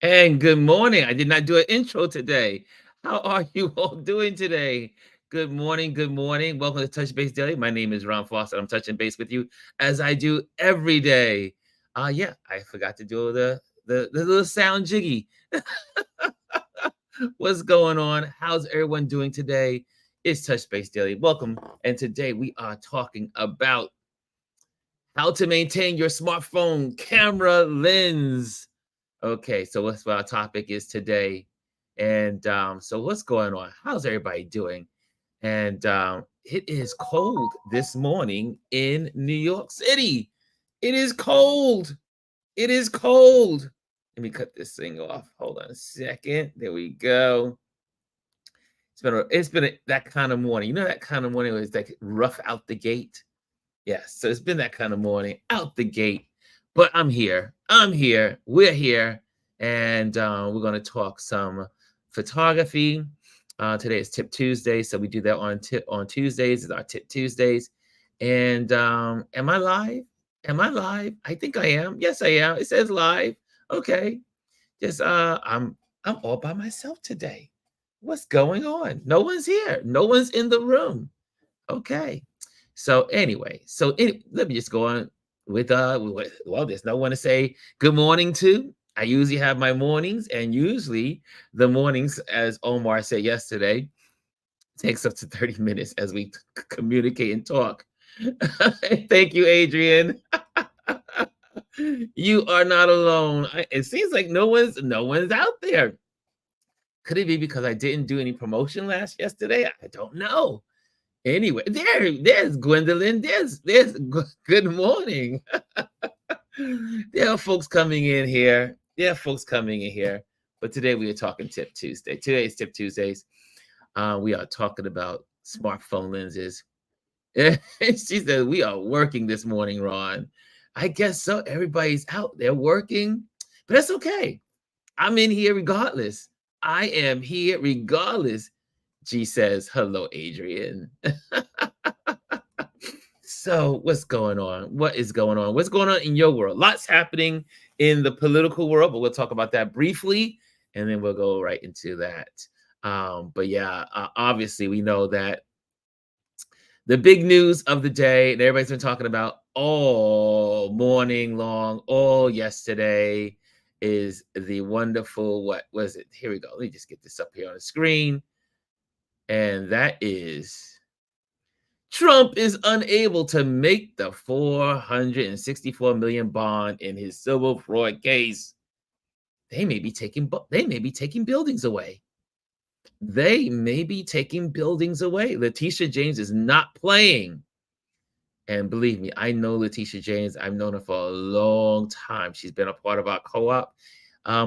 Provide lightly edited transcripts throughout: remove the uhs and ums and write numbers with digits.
And good morning. I did not do an intro today. How are you all doing today? Good morning. Good morning. Welcome to Touch Base Daily. My name is Ron Foster. I'm touching base with you as I do every day. Yeah, I forgot to do the little sound jiggy. What's going on? How's everyone doing today? It's Touch Base Daily. Welcome. And today we are talking about how to maintain your smartphone camera lens. Okay, so what's what our topic is today? And so what's going on? How's everybody doing? And it is cold this morning in New York City. It is cold. It is cold. Let me cut this thing off. Hold on a second. There we go. That kind of morning. You know that kind of morning where it's like rough out the gate. Yes, so it's been that kind of morning out the gate, but I'm here. I'm here. We're here, and we're going to talk some photography. Today is Tip Tuesday, so we do that on Tuesdays. Is our Tip Tuesdays, and am I live? Am I live? I think I am. Yes, I am. It says live. Okay, just I'm all by myself today. What's going on? No one's here. No one's in the room. Okay. So anyway, let me just go on well, there's no one to say good morning to. I usually have my mornings, and usually the mornings, as Omar said yesterday, takes up to 30 minutes as we communicate and talk. Thank you, Adrian. You are not alone. It seems like no one's out there. Could it be because I didn't do any promotion yesterday? I don't know. Anyway, there's Gwendolyn. Good morning. There are folks coming in here. There are folks coming in here. But today we are talking Tip Tuesday. Today is Tip Tuesdays. We are talking about smartphone lenses. She said we are working this morning, Ron. I guess so. Everybody's out there working, but that's okay. I'm in here regardless. I am here regardless. G says, hello, Adrian. So, what's going on? What is going on? What's going on in your world? Lots happening in the political world, but we'll talk about that briefly and then we'll go right into that. But yeah, obviously, we know that the big news of the day, and everybody's been talking about all morning long, all yesterday, is the wonderful, what was it? Here we go. Let me just get this up here on the screen. And that is Trump is unable to make the 464 million bond in his civil fraud case. They may be taking buildings away. They may be taking buildings away. Letitia James is not playing. And believe me, I know Letitia James. I've known her for a long time. She's been a part of our co-op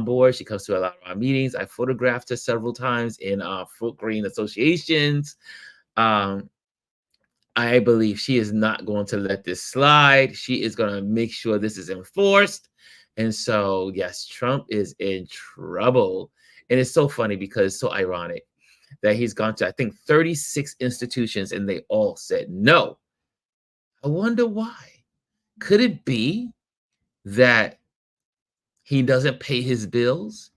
board. She comes to a lot of our meetings. I photographed her several times in fruit green associations. I believe she is not going to let this slide. She is going to make sure this is enforced. And so, yes, Trump is in trouble. And it's so funny because it's so ironic that he's gone to, I think, 36 institutions and they all said no. I wonder why. Could it be that he doesn't pay his bills?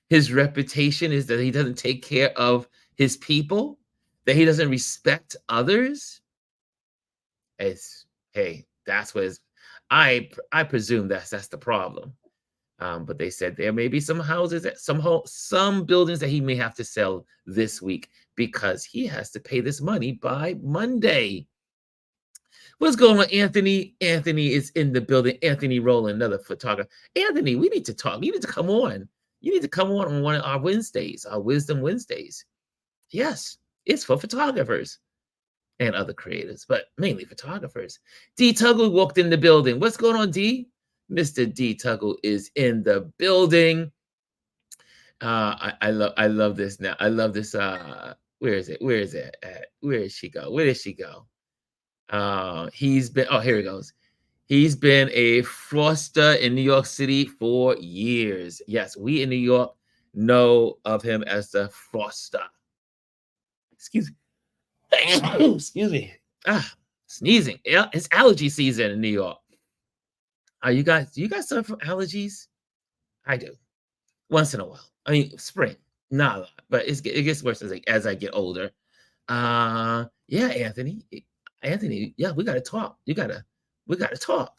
His reputation is that he doesn't take care of his people, that he doesn't respect others? It's hey, that's what is. I presume that's the problem. But they said there may be some houses that some buildings that he may have to sell this week because he has to pay this money by Monday. What's going on, Anthony? Anthony is in the building. Anthony Rowland, another photographer. Anthony, we need to talk. You need to come on. You need to come on one of our Wednesdays, our Wisdom Wednesdays. Yes, it's for photographers and other creators, but mainly photographers. D Tuggle walked in the building. What's going on, D? Mr. D Tuggle is in the building. I love this now. I love this. Where is it? Where is it at? Where did she go? Where did she go? He's been. Oh, here he goes. He's been a froster in New York City for years. Yes, we in New York know of him as the froster. Excuse me. Excuse me. Sneezing. Yeah, it's allergy season in New York. Do you guys suffer from allergies? I do. once in a while. I mean, spring, not a lot, but it gets worse as I get older. Yeah, Anthony, yeah, we gotta talk. We gotta talk.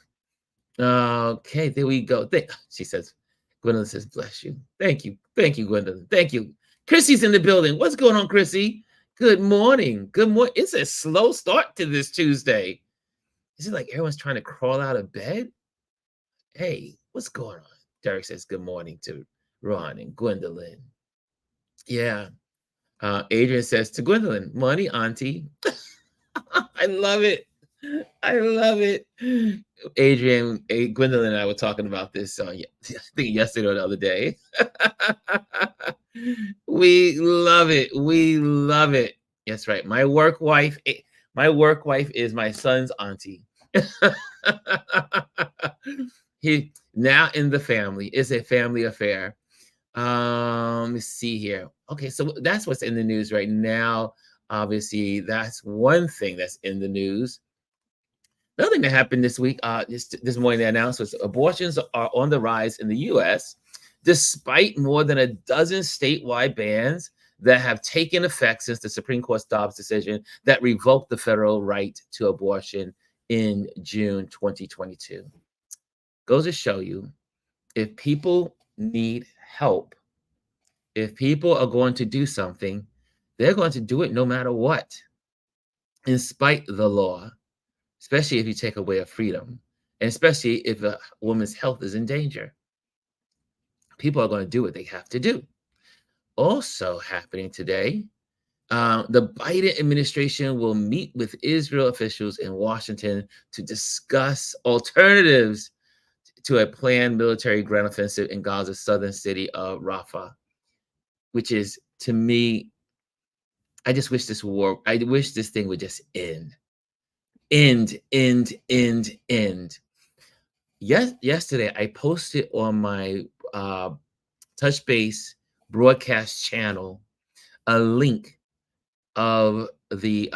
Okay, there we go. She says, Gwendolyn says, bless you. Thank you, Gwendolyn. Thank you. Chrissy's in the building. What's going on, Chrissy? Good morning. Good morning. It's a slow start to this Tuesday. Is it like everyone's trying to crawl out of bed? Hey, what's going on? Derek says good morning to Ron and Gwendolyn. Yeah. Adrian says to Gwendolyn, money, auntie. I love it. I love it. Adrian, Gwendolyn and I were talking about this, I think yesterday or the other day. We love it. We love it. That's right. My work wife is my son's auntie. He now in the family. It's a family affair. Let me see here. Okay, so that's what's in the news right now. Obviously, that's one thing that's in the news. Another thing that happened this week, this morning, they announced was abortions are on the rise in the U.S., despite more than a dozen statewide bans that have taken effect since the Supreme Court's Dobbs decision that revoked the federal right to abortion in June 2022. Goes to show you, if people need help, if people are going to do something, they're going to do it no matter what, in spite of the law, especially if you take away a freedom, and especially if a woman's health is in danger. People are going to do what they have to do. Also happening today, the Biden administration will meet with Israel officials in Washington to discuss alternatives to a planned military ground offensive in Gaza's southern city of Rafah, which is, to me, I just wish I wish this thing would just end. End. Yes, yesterday I posted on my Touch Base broadcast channel a link of the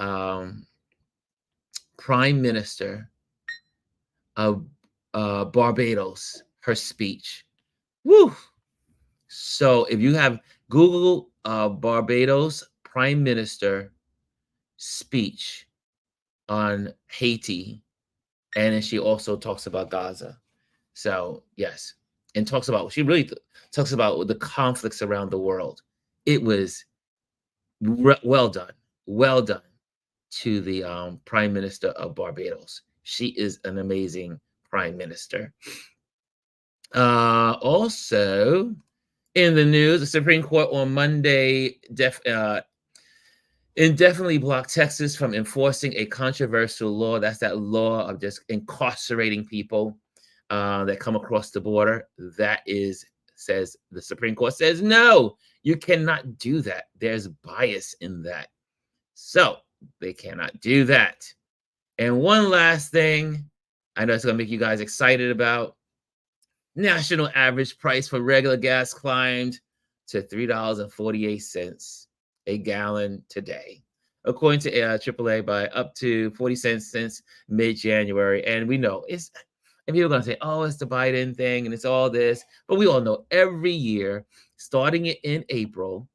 Prime Minister of Barbados, her speech. Woo! So if you have Google Barbados Prime Minister speech on Haiti, and then she also talks about Gaza. So yes, and she really talks about the conflicts around the world. It was well done to the Prime Minister of Barbados. She is an amazing Prime Minister. Also in the news, the Supreme Court on Monday indefinitely blocked Texas from enforcing a controversial law. That's that law of just incarcerating people that come across the border. Says the Supreme Court says, no, you cannot do that. There's bias in that. So they cannot do that. And one last thing, I know it's going to make you guys excited about. National average price for regular gas climbed to $3.48 a gallon today, according to AAA, by up to 40 cents since mid-January. And we know and people are going to say, oh, it's the Biden thing and it's all this. But we all know every year, starting in April,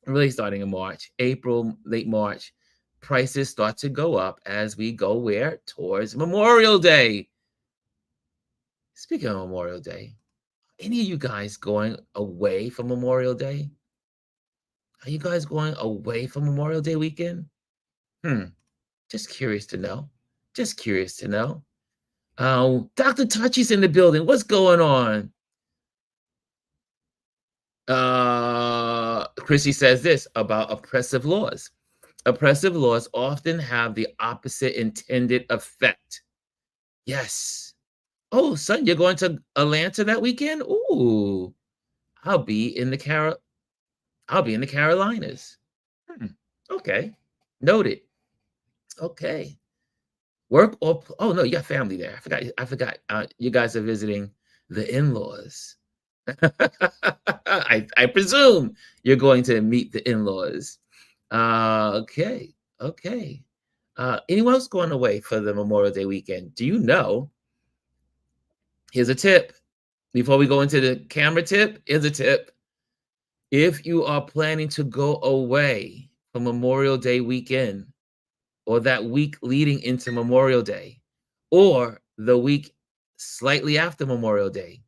really starting in March, April, late March, prices start to go up as we go where? Towards Memorial Day. Speaking of Memorial Day, any of you guys going away for Memorial Day? Are you guys going away for Memorial Day weekend? Just curious to know. Just curious to know. Dr. Tachi's in the building. What's going on? Chrissy says this about oppressive laws. Oppressive laws often have the opposite intended effect. Yes. Oh, son, you're going to Atlanta that weekend? Ooh, I'll be in the Carolinas. Okay, noted. Okay, work or oh no, you got family there. I forgot. You guys are visiting the in-laws. I presume you're going to meet the in-laws. Okay. Anyone else going away for the Memorial Day weekend? Do you know? Here's a tip. Before we go into the camera tip, here's a tip. If you are planning to go away for Memorial Day weekend, or that week leading into Memorial Day, or the week slightly after Memorial Day,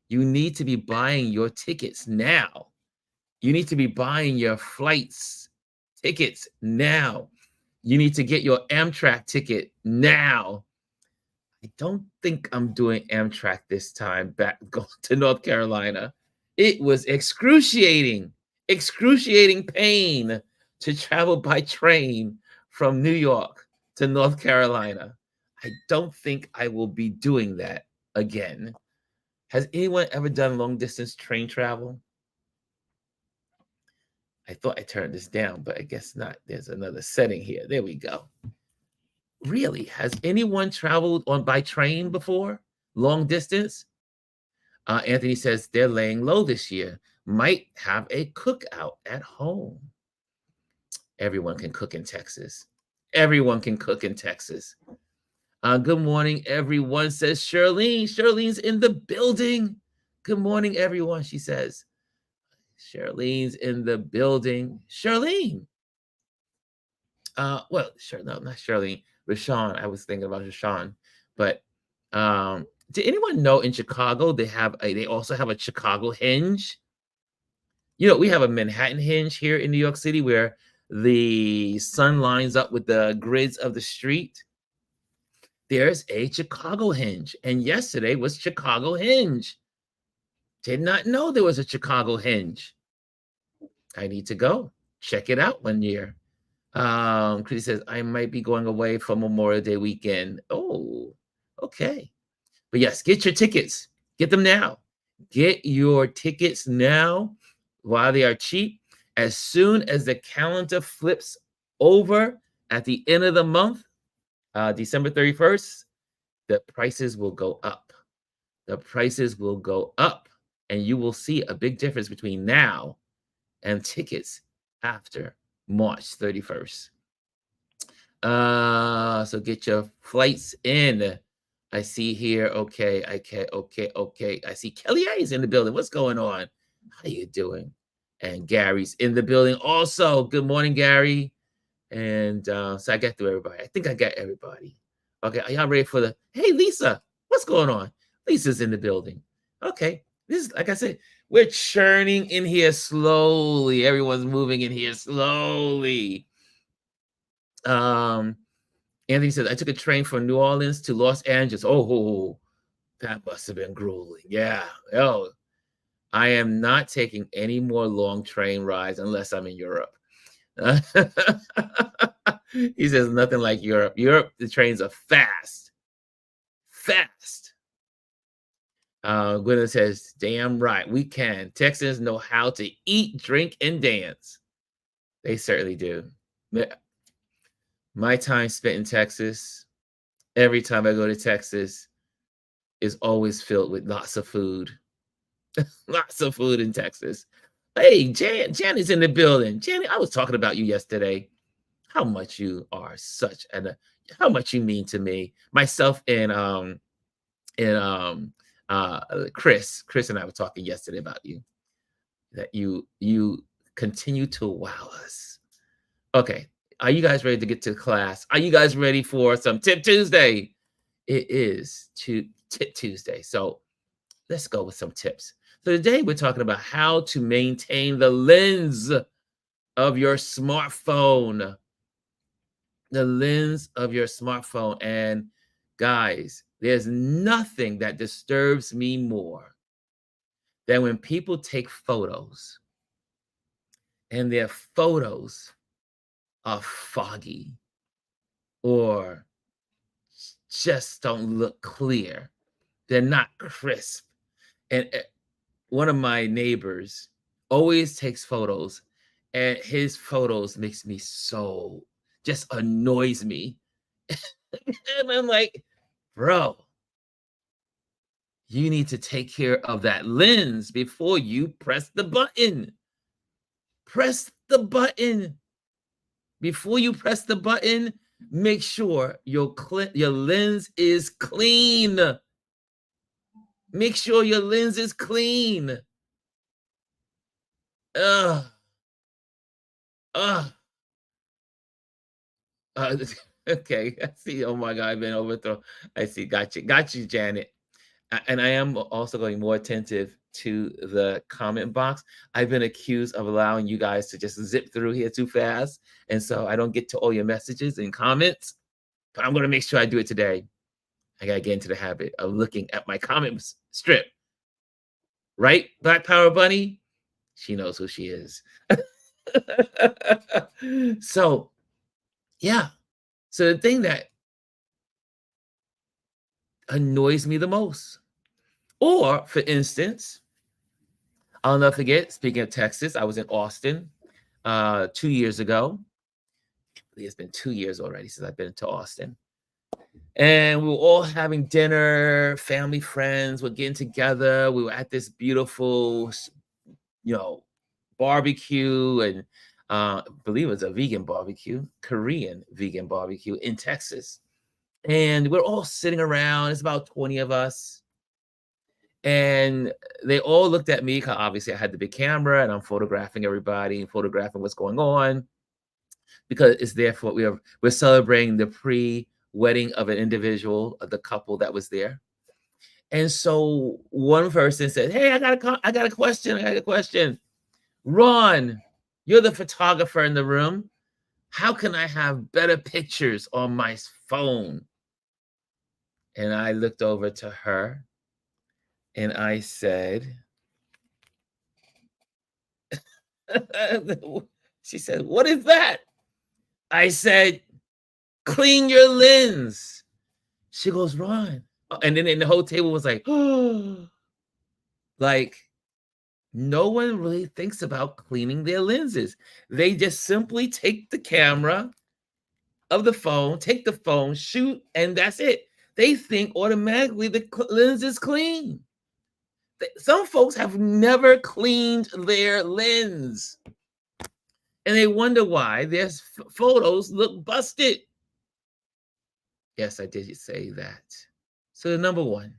you need to be buying your tickets now. You need to be buying your flights tickets now. You need to get your Amtrak ticket now. I don't think I'm doing Amtrak this time back going to North Carolina. It was excruciating pain to travel by train from New York to North Carolina. I don't think I will be doing that again. Has anyone ever done long distance train travel? I thought I turned this down, but I guess not. There's another setting here. There we go. Really? Has anyone traveled on by train before? Long distance? Anthony says they're laying low this year. Might have a cookout at home. Everyone can cook in Texas. Everyone can cook in Texas. Good morning, everyone, says Charlene. Charlene's in the building. Good morning, everyone, she says. Charlene's in the building. Charlene. Well, sure, no, not Charlene. Rashawn. I was thinking about Rashawn. But did anyone know in Chicago they also have a Chicago hinge? You know, we have a Manhattan hinge here in New York City where the sun lines up with the grids of the street. There's a Chicago hinge, and yesterday was Chicago hinge. Did not know there was a Chicago hinge. I need to go check it out one year. Chrissy says, I might be going away for Memorial Day weekend. Oh, okay. But yes, get your tickets. Get them now. Get your tickets now while they are cheap. As soon as the calendar flips over at the end of the month, December 31st, the prices will go up. The prices will go up, and you will see a big difference between now and tickets after March 31st. So get your flights in. I see here. Okay. I see Kelly A is in the building. What's going on? How you doing? And Gary's in the building also. Good morning, Gary. And so I got through everybody. I think I got everybody. Okay, are y'all ready for the? Hey, Lisa, what's going on? Lisa's in the building. Okay, this is like I said, we're churning in here slowly. Everyone's moving in here slowly. Anthony says, I took a train from New Orleans to Los Angeles. Oh, that must have been grueling. Yeah. Oh, I am not taking any more long train rides unless I'm in Europe. He says, nothing like Europe. Europe, the trains are fast. Fast. Gwyneth says, damn right, we can. Texans know how to eat, drink, and dance. They certainly do. My time spent in Texas, every time I go to Texas, is always filled with lots of food. Lots of food in Texas. Hey, Janet's in the building. Janet, I was talking about you yesterday. How much you are such how much you mean to me. Myself and Chris and I were talking yesterday about you. That you continue to wow us. Okay. Are you guys ready to get to class? Are you guys ready for some Tip Tuesday? It is Tip Tuesday. So let's go with some tips. So today we're talking about how to maintain the lens of your smartphone. The lens of your smartphone. And guys, there's nothing that disturbs me more than when people take photos and their photos are foggy or just don't look clear. They're not crisp. And one of my neighbors always takes photos, and his photos makes me so just annoys me. And I'm like, bro, you need to take care of that lens before you press the button. Press the button. Before you press the button, make sure your lens is clean. Make sure your lens is clean. Ugh, ugh. Uh, okay, I see. Oh my God, I've been overthrown. I see. Got you, Janet. And I am also going more attentive to the comment box. I've been accused of allowing you guys to just zip through here too fast, and so I don't get to all your messages and comments. But I'm going to make sure I do it today. I got to get into the habit of looking at my comment strip. Right, Black Power Bunny? She knows who she is. So, yeah. So the thing that annoys me the most, or for instance, I'll never forget, speaking of Texas, I was in Austin 2 years ago. It's been 2 years already since I've been to Austin. And we were all having dinner, family, friends, we're getting together. We were at this beautiful, you know, barbecue, and I believe it was a vegan barbecue, Korean vegan barbecue in Texas. And we're all sitting around. It's about 20 of us. And they all looked at me because obviously I had the big camera and I'm photographing everybody and photographing what's going on because it's there for we're celebrating the pre-wedding of an individual, of the couple that was there. And so one person said, "Hey, I got a question. I got a question. Ron, you're the photographer in the room. How can I have better pictures on my phone?" And I looked over to her and I said, she said, "What is that?" I said, "Clean your lens." She goes, "Ron." And then the whole table was like, oh, like no one really thinks about cleaning their lenses. They just simply take the camera of the phone, take the phone, shoot, and that's it. They think automatically the lens is clean. Some folks have never cleaned their lens and they wonder why their photos look busted. Yes, I did say that. So the number one,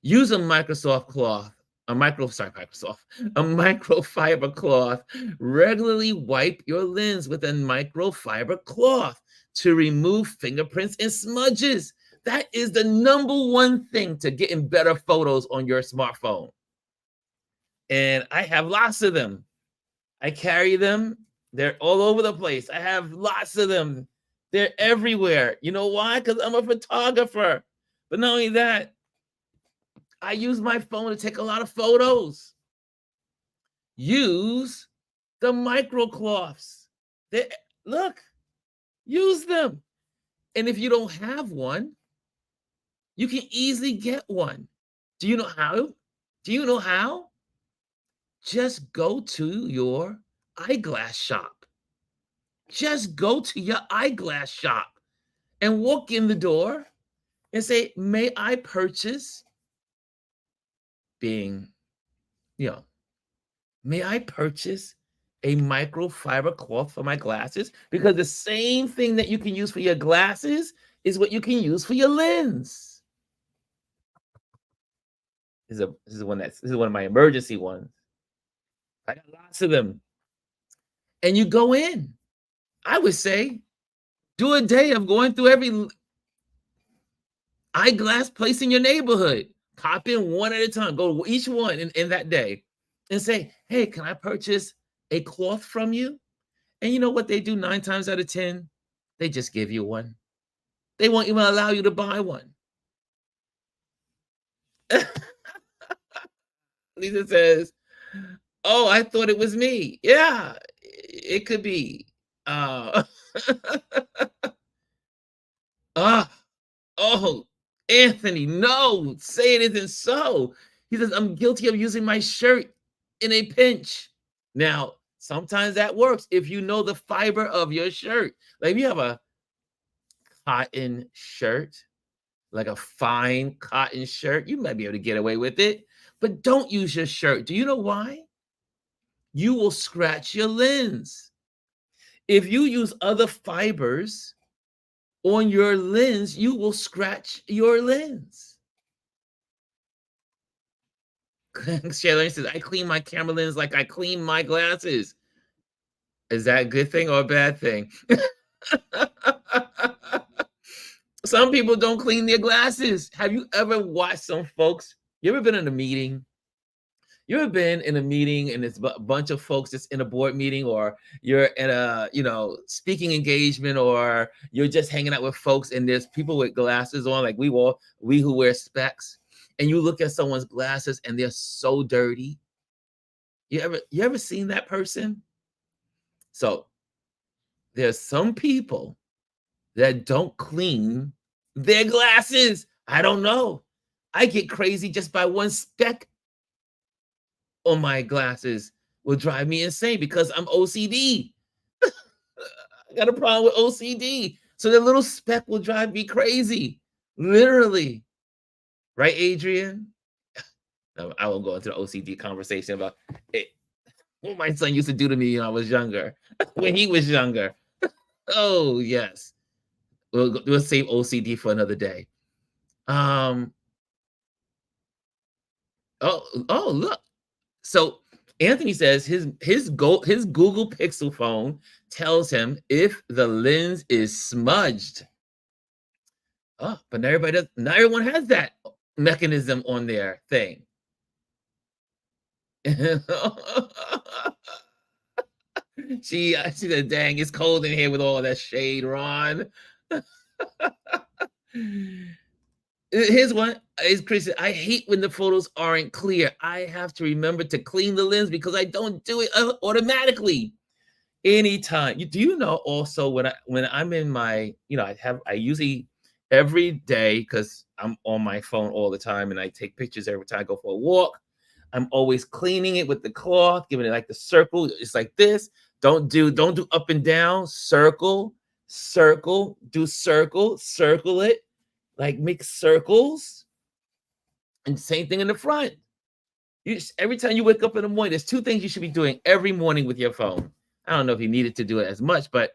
use a Microsoft cloth, a microfiber cloth. Regularly wipe your lens with a microfiber cloth to remove fingerprints and smudges. That is the number one thing to getting better photos on your smartphone. And I have lots of them. I carry them. They're all over the place. I have lots of them. They're everywhere. You know why? Because I'm a photographer. But not only that, I use my phone to take a lot of photos. Use the micro cloths. Look, use them. And if you don't have one, you can easily get one. Do you know how? Do you know how? Just go to your eyeglass shop. Just go to your eyeglass shop and walk in the door and say, "May I purchase," being, you know, "may I purchase a microfiber cloth for my glasses?" Because the same thing that you can use for your glasses is what you can use for your lens. This is one of my emergency ones. I got lots of them. And you go in. I would say do a day of going through every eyeglass place in your neighborhood. Pop in one at a time. Go to each one in that day and say, "Hey, can I purchase a cloth from you?" And you know what they do 9 times out of 10? They just give you one. They won't even allow you to buy one. Lisa says, "Oh, I thought it was me." Yeah, it could be. Uh, ah, oh, Anthony, no, say it isn't so. He says, "I'm guilty of using my shirt in a pinch." Now, sometimes that works if you know the fiber of your shirt. Like if you have a cotton shirt, like a fine cotton shirt, you might be able to get away with it. But don't use your shirt. Do you know why? You will scratch your lens. If you use other fibers on your lens, you will scratch your lens. Shayla says, I clean my camera lens like I clean my glasses. Is that a good thing or a bad thing? Some people don't clean their glasses. Have you ever watched some folks? You ever been in a meeting? You ever been in a meeting and it's a bunch of folks that's in a board meeting, or you're in a, speaking engagement, or you're just hanging out with folks and there's people with glasses on, like we who wear specs, and you look at someone's glasses and they're so dirty. You ever seen that person? So there's some people that don't clean their glasses. I don't know. I get crazy just by one speck on my glasses will drive me insane because I'm OCD. I got a problem with OCD. So the little speck will drive me crazy. Literally. Right, Adrian? No, I won't go into the OCD conversation about it. What my son used to do to me when I was younger, when he was younger. Oh, yes. We'll save OCD for another day. Oh, look. So Anthony says his Google Pixel phone tells him if the lens is smudged. Oh, but not everyone has that mechanism on their thing. She said, dang, it's cold in here with all that shade, Ron. Here's one. Is Chris said, I hate when the photos aren't clear. I have to remember to clean the lens because I don't do it automatically anytime. Do you know also when I'm in my, I usually every day, because I'm on my phone all the time and I take pictures every time I go for a walk. I'm always cleaning it with the cloth, giving it like the circle. It's like this. Don't do up and down. Circle, do circle it. Like make circles. And same thing in the front. Every time you wake up in the morning, there's two things you should be doing every morning with your phone. I don't know if you needed to do it as much, but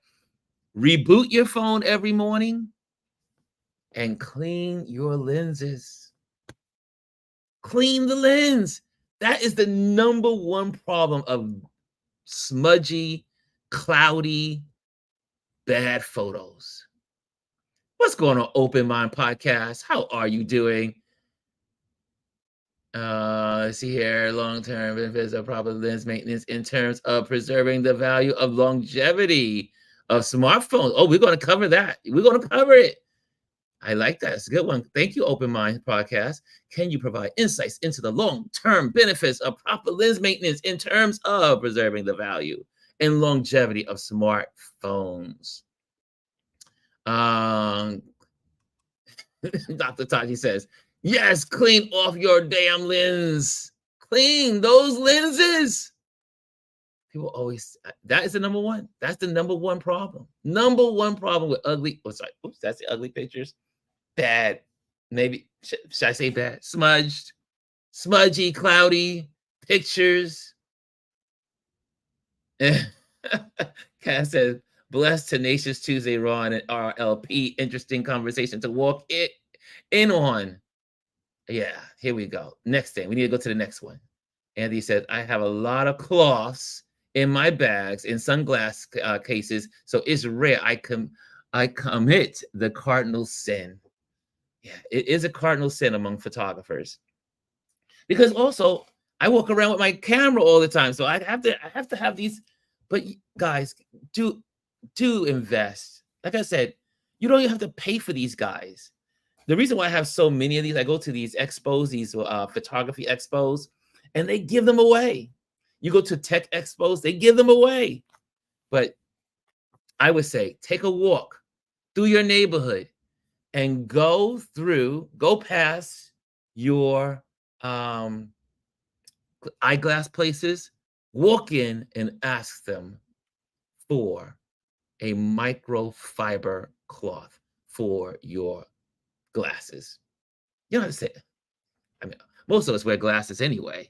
reboot your phone every morning and clean your lenses. Clean the lens. That is the number one problem of smudgy, cloudy, bad photos. What's going on, Open Mind Podcast? How are you doing? Let's see here. Long-term benefits of proper lens maintenance in terms of preserving the value of longevity of smartphones. Oh, we're going to cover that. We're going to cover it. I like that. It's a good one. Thank you, Open Mind Podcast. Can you provide insights into the long-term benefits of proper lens maintenance in terms of preserving the value and longevity of smartphones? Dr. Taji says, yes, clean off your damn lens. Clean those lenses. People always, that is the number one. That's the number one problem. Number one problem with ugly, that's the ugly pictures. Bad, maybe, should I say bad? Smudgy, cloudy pictures. Cass says, blessed, tenacious Tuesday, Ron and RLP. Interesting conversation to walk in on. Yeah, here we go. Next thing, we need to go to the next one. Andy said, I have a lot of cloths in my bags, in sunglass cases, so it's rare I commit the cardinal sin. Yeah, it is a cardinal sin among photographers. Because also, I walk around with my camera all the time, so I have to have these. But guys, do invest. Like I said, you don't even have to pay for these guys. The reason why I have so many of these, I go to these expos, these photography expos, and they give them away. You go to tech expos, they give them away. But I would say, take a walk through your neighborhood and go past your eyeglass places, walk in and ask them for a microfiber cloth for your glasses. You don't have to say, I mean, most of us wear glasses anyway.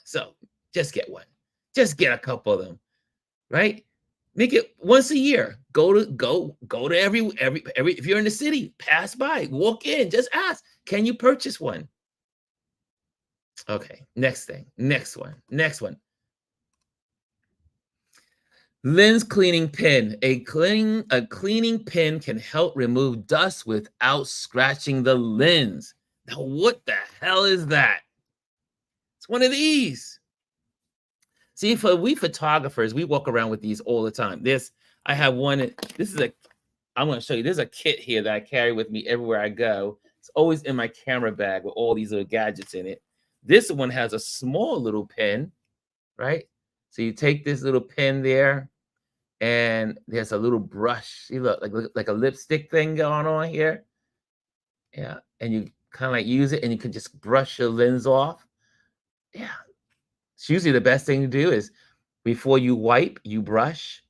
So just get one. Just get a couple of them, right? Make it once a year. Go to every if you're in the city, pass by, walk in, just ask, can you purchase one? Okay, next thing, next one. Lens cleaning pin. A cleaning pin can help remove dust without scratching the lens. Now, what the hell is that? It's one of these. See, for we photographers, we walk around with these all the time. I have one. This is a. I'm going to show you. There's a kit here that I carry with me everywhere I go. It's always in my camera bag with all these little gadgets in it. This one has a small little pin, right? So you take this little pin there, and there's a little brush. See, look, like a lipstick thing going on here. Yeah, and you kind of like use it, and you can just brush your lens off. Yeah, it's usually the best thing to do is before you wipe, you brush.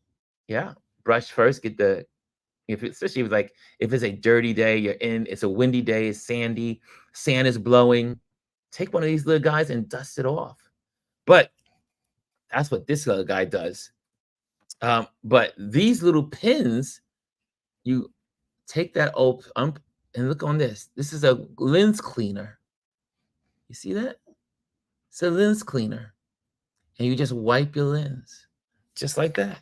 Yeah, brush first. Get the especially if it's a dirty day, it's a windy day, it's sandy, sand is blowing. Take one of these little guys and dust it off. But that's what this little guy does. But these little pins, you take that and look on this. This is a lens cleaner. You see that? It's a lens cleaner. And you just wipe your lens. Just like that.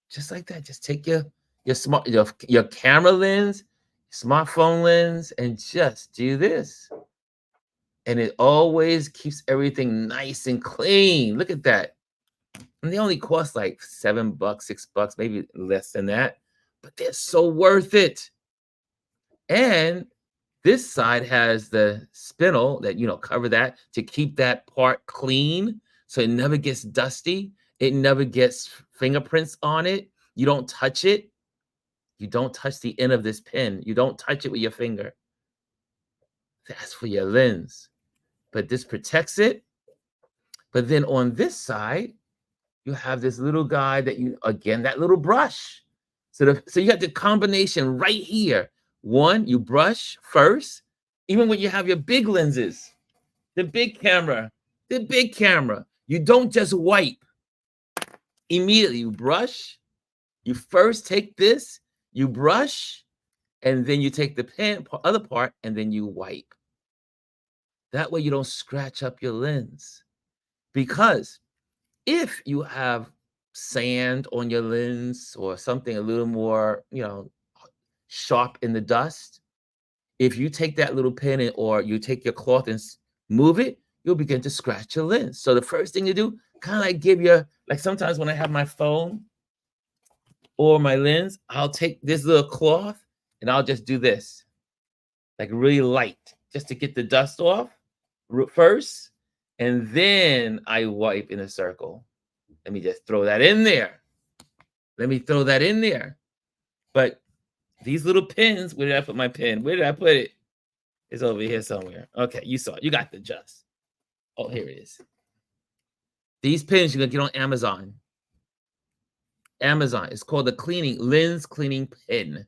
Just like that. Just take your camera lens, smartphone lens, and just do this. And it always keeps everything nice and clean. Look at that. And they only cost like $7, $6, maybe less than that. But they're so worth it. And this side has the spindle that, cover that to keep that part clean so it never gets dusty. It never gets fingerprints on it. You don't touch it. You don't touch the end of this pin. You don't touch it with your finger. That's for your lens. But this protects it. But then on this side, you have this little guy that little brush. So you got the combination right here. One, you brush first, even when you have your big lenses, the big camera, you don't just wipe. Immediately, you brush. You first take this, you brush, and then you take the other part, and then you wipe. That way you don't scratch up your lens. Because if you have sand on your lens or something a little more, sharp in the dust, if you take that little pin or you take your cloth and move it, you'll begin to scratch your lens. So the first thing you do, kind of like sometimes when I have my phone or my lens, I'll take this little cloth and I'll just do this, like really light, just to get the dust off first, and then I wipe in a circle. Let me just throw that in there. But these little pins, where did I put my pin? Where did I put it? It's over here somewhere. Okay, you saw it. You got the just. Oh, here it is. These pins you're going to get on Amazon. It's called the lens cleaning pin.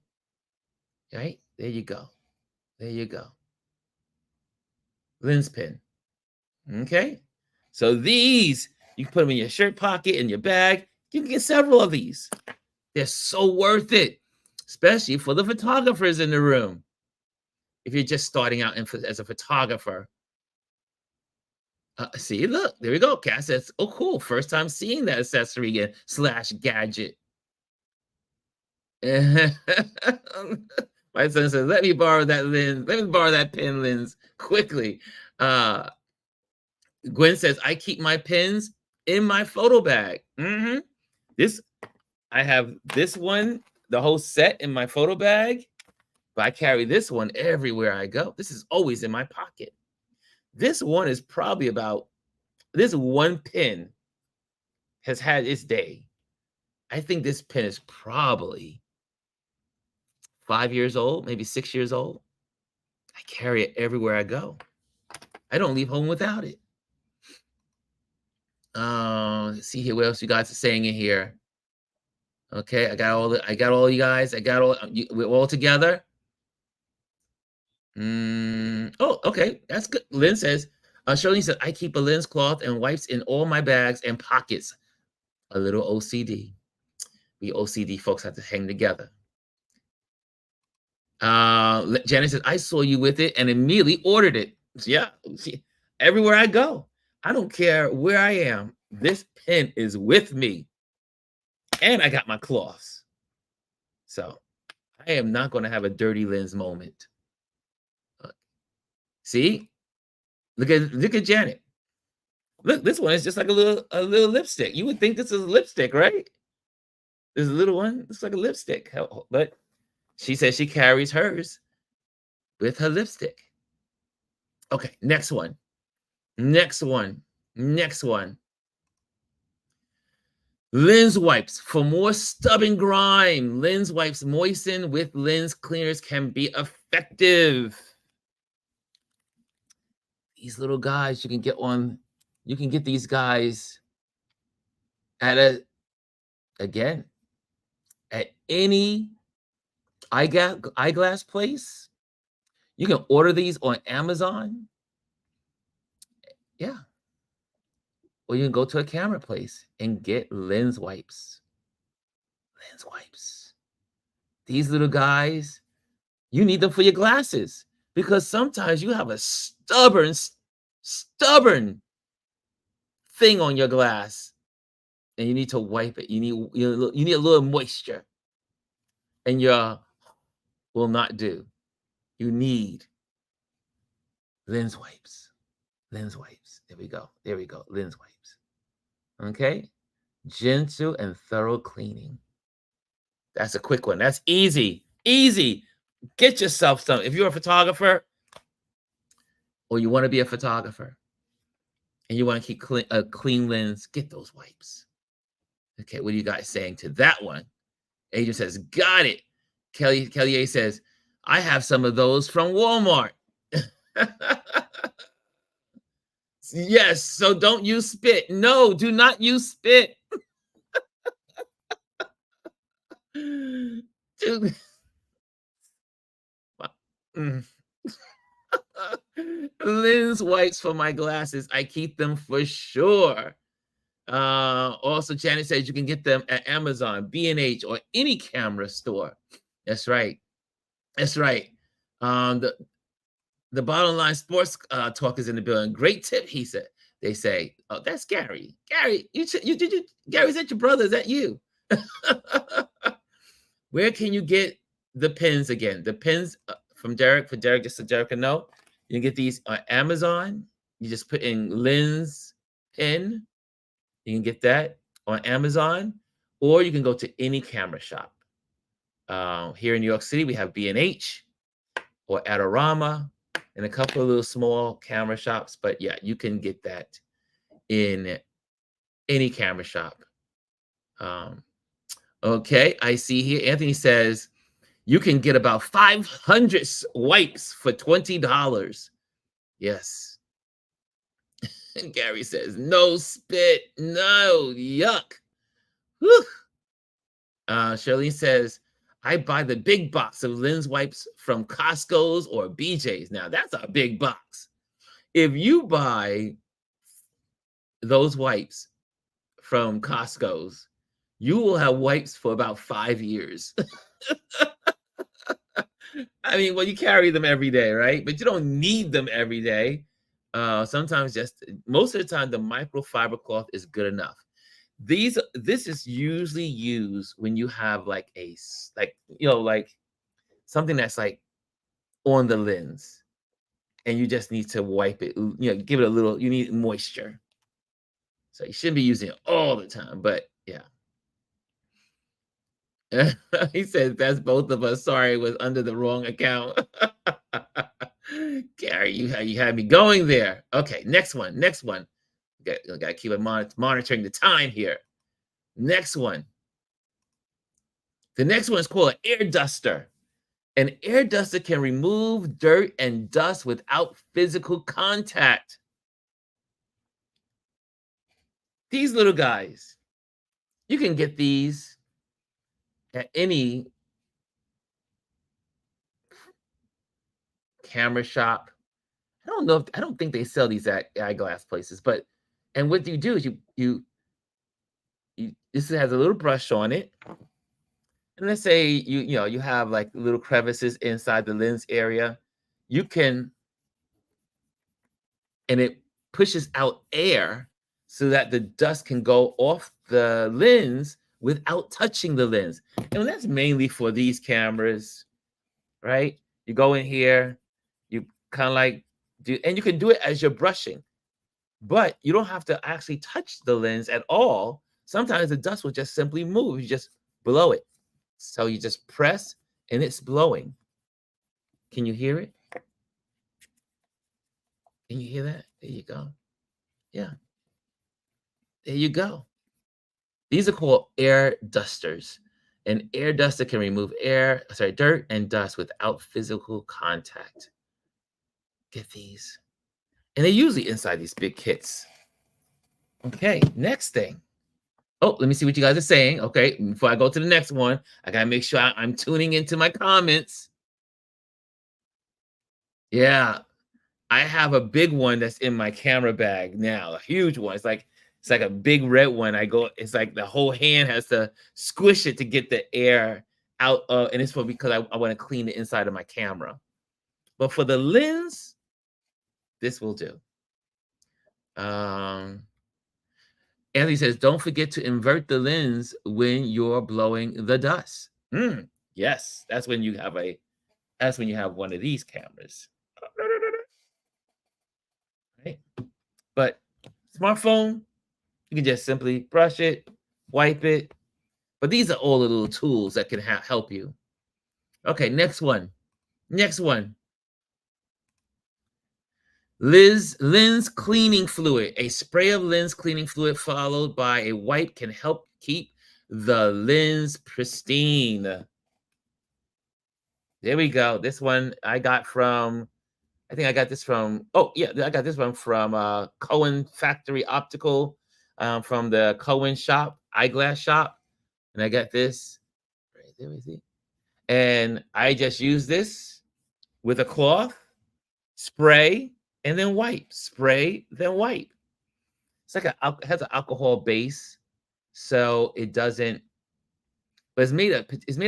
Right? There you go. Lens pin. Okay? So these, you can put them in your shirt pocket, in your bag. You can get several of these. They're so worth it, especially for the photographers in the room. If you're just starting out as a photographer. See, look, there we go. Cass says, oh, cool. First time seeing that accessory again, /gadget. My son says, let me borrow that lens. Let me borrow that pen lens quickly. Gwen says, I keep my pens in my photo bag. I have this one, the whole set in my photo bag, but I carry this one everywhere I go. This is always in my pocket. This one is probably this one pen has had its day. I think this pen is probably 5 years old, maybe 6 years old. I carry it everywhere I go. I don't leave home without it. Let's see here what else you guys are saying in here. Okay, I got all you guys. We're all together. Oh, okay, that's good. Lynn says, Charlene said, I keep a lens cloth and wipes in all my bags and pockets. A little OCD. We OCD folks have to hang together. Janet says, I saw you with it and immediately ordered it. Yeah, everywhere I go. I don't care where I am. This pen is with me. And I got my cloths. So I am not going to have a dirty lens moment. Uh, See? Look at Janet. Look, this one is just like a little lipstick. You would think this is a lipstick, right? This little one looks like a lipstick. But she says she carries hers with her lipstick. Okay, next one. Next one. Next one. Lens wipes for more stub and grime. Lens wipes moistened with lens cleaners can be effective. These little guys you can get these guys at again, at any eyeglass place. You can order these on Amazon. Yeah. Or you can go to a camera place and get lens wipes. Lens wipes. These little guys, you need them for your glasses because sometimes you have a stubborn thing on your glass and you need to wipe it. You need a little moisture and your will not do. You need lens wipes. Lens wipes. There we go. There we go. Lens wipes. Okay? Gentle and thorough cleaning. That's a quick one. That's easy. Easy. Get yourself some. If you're a photographer or you want to be a photographer and you want to keep a clean lens, get those wipes. Okay, what are you guys saying to that one? Adrian says, got it. Kelly A says, I have some of those from Walmart. Yes, so don't use spit. No, do not use spit. Dude. Mm. Lens wipes for my glasses. I keep them for sure. Also, Janet says you can get them at Amazon, B&H, or any camera store. That's right. That's right. The bottom line sports talk is in the building. Great tip, he said. They say, oh, that's Gary. Gary, Gary, is that your brother? Is that you? Where can you get the pins again? The pins from Derek, for Derek, just so Derek can know. You can get these on Amazon. You just put in lens pin. You can get that on Amazon, or you can go to any camera shop. Here in New York City, we have B&H or Adorama and a couple of little small camera shops. But yeah, you can get that in any camera shop. Okay, I see here. Anthony says you can get about 500 wipes for $20. Yes. And Gary says, no spit, no, yuck. Whew. Charlene says, I buy the big box of lens wipes from Costco's or BJ's. Now, that's a big box. If you buy those wipes from Costco's, you will have wipes for about 5 years. I mean, well, you carry them every day, right? But you don't need them every day. Sometimes most of the time, the microfiber cloth is good enough. This is usually used when you have like something that's like on the lens and you just need to wipe it, give it a little, you need moisture. So you shouldn't be using it all the time, but yeah. He says that's both of us. Sorry, it was under the wrong account. Gary, you had me going there. Okay, next one. Gotta keep monitoring the time here. Next one. The next one is called an air duster. An air duster can remove dirt and dust without physical contact. These little guys, you can get these at any camera shop. I don't think they sell these at eyeglass places, and what you do is you this has a little brush on it. And let's say you have like little crevices inside the lens area. You can, and pushes out air so that the dust can go off the lens without touching the lens. And that's mainly for these cameras, right? You go in here, you kind of like do, and you can do it as you're brushing, but you don't have to actually touch the lens at all. Sometimes the dust will just simply move. You just blow it. So you just press and it's blowing. Can you hear it? Can you hear that? There you go. Yeah, there you go. These are called air dusters. An air duster can remove dirt and dust without physical contact. Get these. And they're usually inside these big kits. Okay, next thing. Oh, let me see what you guys are saying. Okay, before I go to the next one, I gotta make sure I'm tuning into my comments. Yeah, I have a big one that's in my camera bag now, a huge one. It's like a big red one. It's like the whole hand has to squish it to get the air out of, and it's for because I want to clean the inside of my camera. But for the lens, this will do. Anthony says, don't forget to invert the lens when you're blowing the dust. Yes, that's when you have one of these cameras. Right? But smartphone, you can just simply brush it, wipe it. But these are all the little tools that can help you. Okay, next one. Next one. Lens cleaning fluid. A spray of lens cleaning fluid followed by a wipe can help keep the lens pristine. There we go. This one I got from, I think I got this from, oh yeah, I got this one from Cohen Factory Optical, from the Cohen shop, eyeglass shop. And I got this right there, we see. And I just use this with a cloth, spray, and then wipe. Spray, then wipe. It's like it has an alcohol base, so it doesn't. But it's made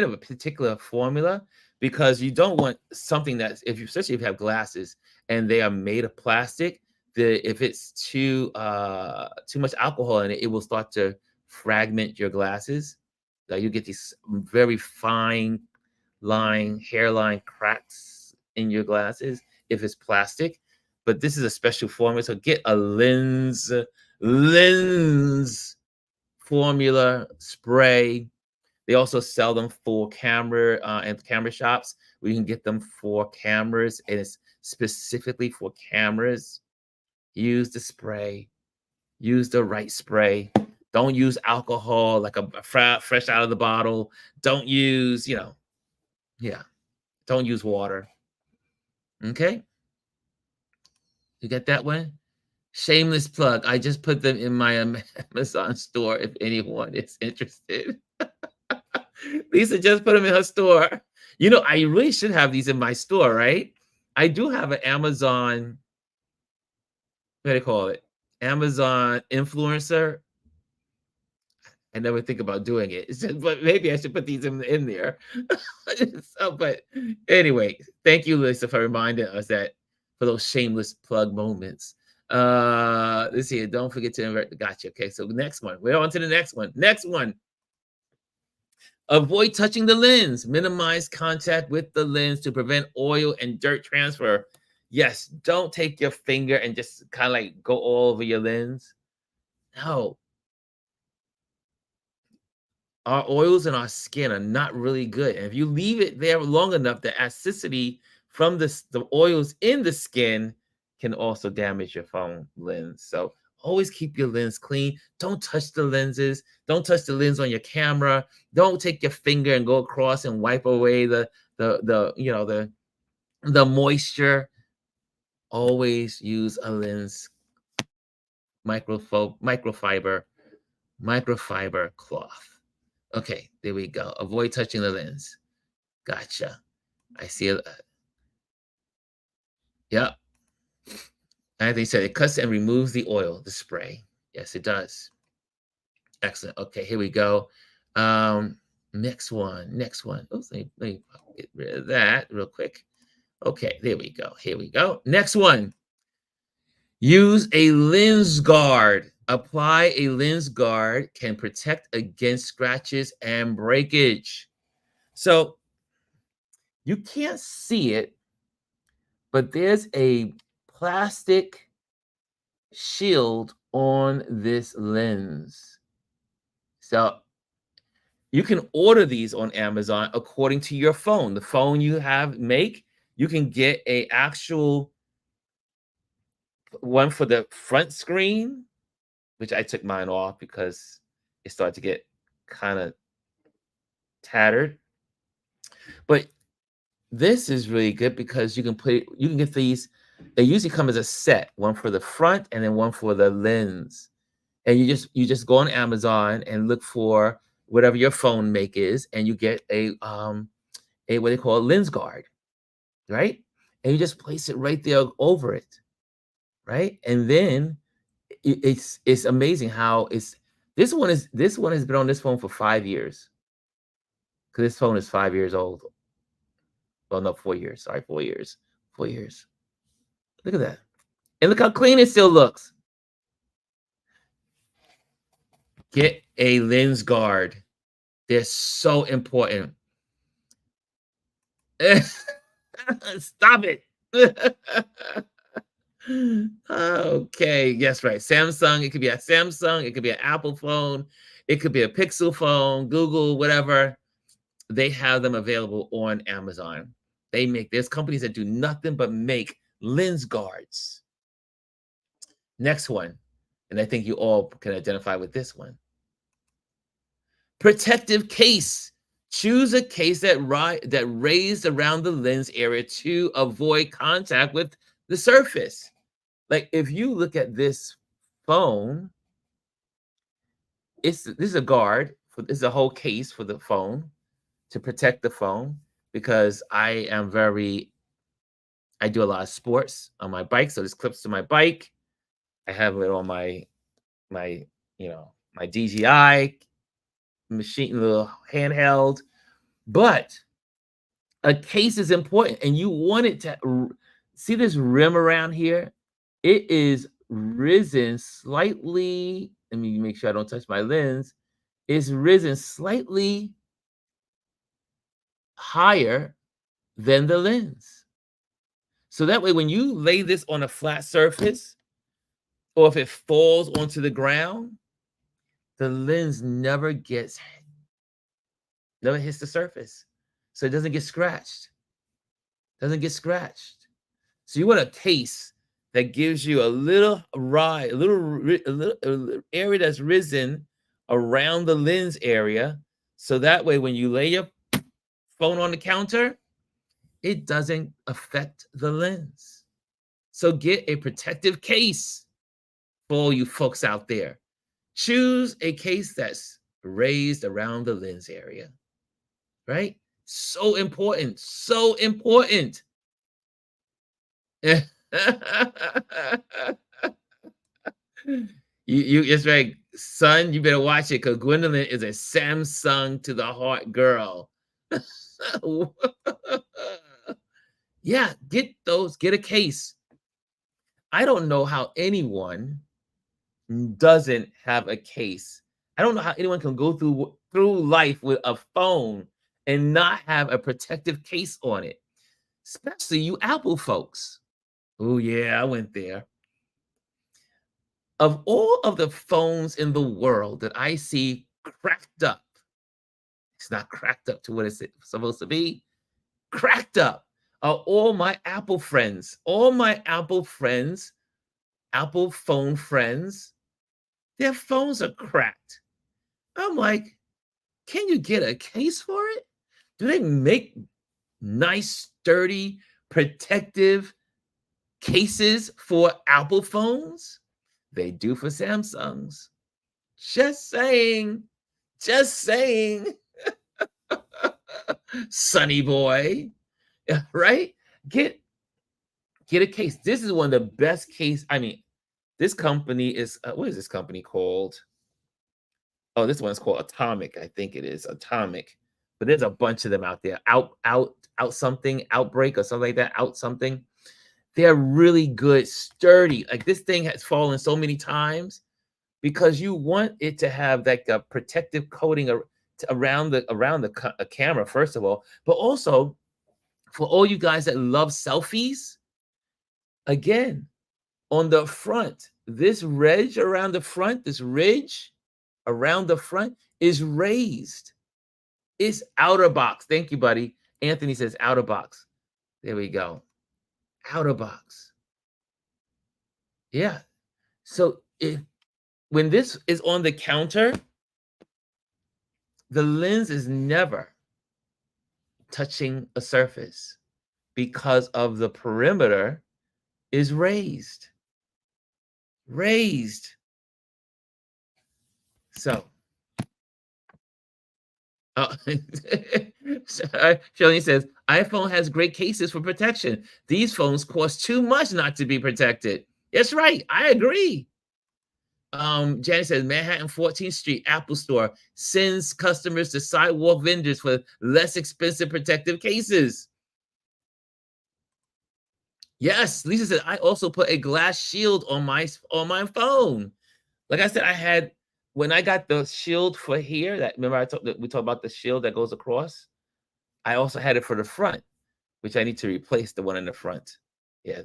of a particular formula because you don't want something that's, especially if you have glasses and they are made of plastic. If it's too much alcohol in it, it will start to fragment your glasses. You get these very fine hairline cracks in your glasses if it's plastic. But this is a special formula, so get a lens formula spray. They also sell them for camera and camera shops where you can get them for cameras, and it's specifically for cameras. Use the spray. Use the right spray. Don't use alcohol like a fresh out of the bottle. Don't use, don't use water. Okay? You get that one? Shameless plug. I just put them in my Amazon store if anyone is interested. Lisa just put them in her store. I really should have these in my store, right? I do have an Amazon, what do they call it? Amazon influencer. I never think about doing it. But maybe I should put these in there. But anyway, thank you, Lisa, for reminding us that for those shameless plug moments. Let's see. Don't forget to invert. Gotcha. Okay, so next one. We're on to the next one. Next one. Avoid touching the lens. Minimize contact with the lens to prevent oil and dirt transfer. Yes, don't take your finger and just kind of like go all over your lens. No. Our oils in our skin are not really good. And if you leave it there long enough, the acidity from the oils in the skin can also damage your phone lens. So always keep your lens clean. Don't touch the lenses. Don't touch the lens on your camera. Don't take your finger and go across and wipe away the moisture. Always use a lens microfiber cloth. Okay, there we go. Avoid touching the lens. Gotcha. I see it. Yep. Anthony said it cuts and removes the oil, the spray. Yes, it does. Excellent. Okay, here we go. Next one. Oops, let me get rid of that real quick. Okay, there we go. Here we go. Next one. Use a lens guard. Apply a lens guard can protect against scratches and breakage. So you can't see it, but there's a plastic shield on this lens. So you can order these on Amazon according to your phone. The phone you have make, you can get a actual one for the front screen, which I took mine off because it started to get kind of tattered. But this is really good because you can get these. They usually come as a set, one for the front and then one for the lens. And you just go on Amazon and look for whatever your phone make is, and you get a what they call a lens guard, right? And you just place it right there over it, right? And then it's amazing how this one has been on this phone for 5 years because this phone is 5 years old. Well, no, 4 years. Sorry, 4 years. 4 years. Look at that. And look how clean it still looks. Get a lens guard. They're so important. Stop it. Okay, yes, right. Samsung, it could be a Samsung, it could be an Apple phone, it could be a Pixel phone, Google, whatever. They have them available on Amazon. There's companies that do nothing but make lens guards. Next one, and I think you all can identify with this one. Protective case. Choose a case that raised around the lens area to avoid contact with the surface. Like if you look at this phone, this is a guard. This is a whole case for the phone to protect the phone because I do a lot of sports on my bike, so this clips to my bike. I have it on my my DJI machine, little handheld. But a case is important, and you want it to see this rim around here. It is risen slightly. Let me make sure I don't touch my lens. It's risen slightly higher than the lens. So that way, when you lay this on a flat surface, or if it falls onto the ground, the lens never hits the surface. So it doesn't get scratched. Doesn't get scratched. So you want a case that gives you a little area that's risen around the lens area. So that way, when you lay your phone on the counter, it doesn't affect the lens. So get a protective case for all you folks out there. Choose a case that's raised around the lens area, right? So important, so important. You it's right, son. You better watch it because Gwendolyn is a Samsung to the heart girl. Yeah, get a case. I don't know how anyone doesn't have a case. I don't know how anyone can go through life with a phone and not have a protective case on it, especially you Apple folks. Oh yeah, I went there. Of all of the phones in the world that I see cracked up, it's not cracked up to what it's supposed to be. Cracked up are all my Apple friends, Apple phone friends, their phones are cracked. I'm like, can you get a case for it? Do they make nice, sturdy, protective cases for Apple phones? They do for Samsungs. Just saying. Just saying. Sonny boy. Right? Get a case. This is one of the best case. I mean, this company is what is this company called? Oh, this one's called Atomic. I think it is Atomic. But there's a bunch of them out there. Out something, outbreak or something like that. Out something. They're really good, sturdy. Like this thing has fallen so many times because you want it to have like a protective coating around the camera, first of all, but also for all you guys that love selfies, again, on the front, this ridge around the front is raised. It's outer box. Thank you, buddy. Anthony says outer box. There we go. Outer box. Yeah. So when this is on the counter, the lens is never touching a surface because of the perimeter is raised. Raised. So, oh, Shirley says, iPhone has great cases for protection. These phones cost too much not to be protected. That's right. I agree. Janet says Manhattan 14th Street Apple Store sends customers to sidewalk vendors for less expensive protective cases. Yes, Lisa said I also put a glass shield on my phone. Like I said, I had when I got the shield for here. That remember we talked about the shield that goes across. I also had it for the front, which I need to replace the one in the front. Yeah,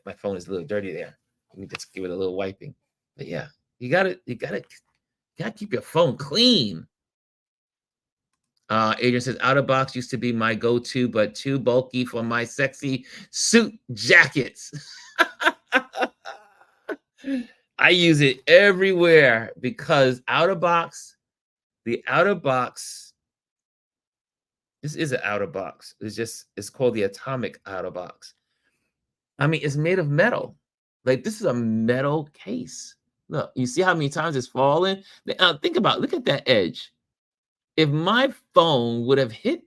my phone is a little dirty there. Let me just give it a little wiping. But yeah, you gotta keep your phone clean. Adrian says, out of box used to be my go-to, but too bulky for my sexy suit jackets. I use it everywhere because the outer box, this is an outer box. It's called the atomic outer box. I mean, it's made of metal. Like this is a metal case. Look, you see how many times it's fallen? Look at that edge. If my phone would have hit